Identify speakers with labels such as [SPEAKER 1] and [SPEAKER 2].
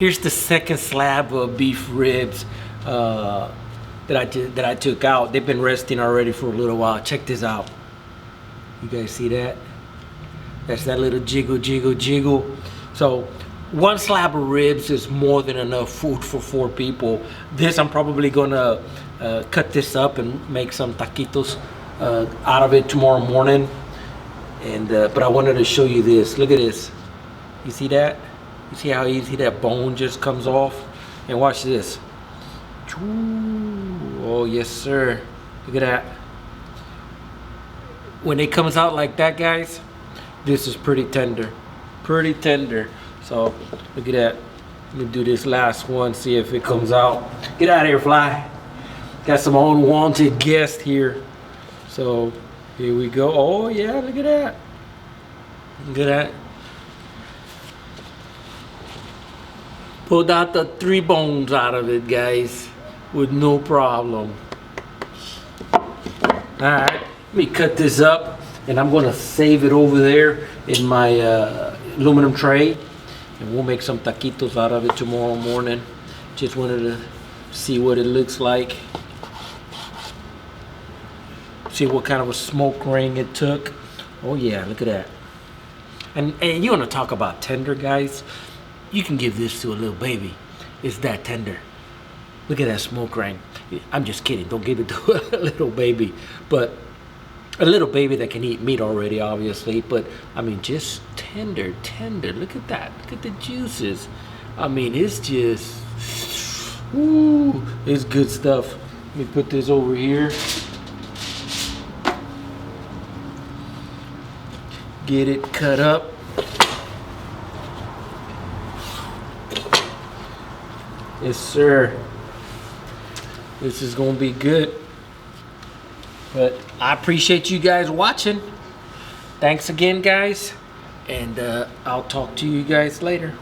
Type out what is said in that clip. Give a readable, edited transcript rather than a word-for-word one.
[SPEAKER 1] Here's the second slab of beef ribs that I took out. They've been resting already for a little while. Check this out. You guys see that? That's that little jiggle, jiggle, jiggle. So one slab of ribs is more than enough food for 4 people. This, I'm probably gonna cut this up and make some taquitos out of it tomorrow morning. And but I wanted to show you this. Look at this. You see that? You see how easy that bone just comes off? And watch this. Oh yes sir. Look at that. When it comes out like that, guys, this is pretty tender. Pretty tender. So look at that. Let me do this last one, see if it comes out. Get out of here, fly. Got some unwanted guest here. So here we go. Oh yeah, look at that. Look at that. Pulled out the 3 bones out of it, guys, with no problem. Alright, let me cut this up, and I'm gonna save it over there in my aluminum tray, and we'll make some taquitos out of it tomorrow morning. Just wanted to see what it looks like. See what kind of a smoke ring it took. Oh yeah, look at that. And you wanna talk about tender, guys? You can give this to a little baby. It's that tender. Look at that smoke ring. I'm just kidding. Don't give it to a little baby. But a little baby that can eat meat already, obviously. But I mean, just tender, tender. Look at that. Look at the juices. I mean, it's just, ooh, it's good stuff. Let me put this over here. Get it cut up. Yes, sir. This is gonna be good. But I appreciate you guys watching. Thanks again, guys. And I'll talk to you guys later.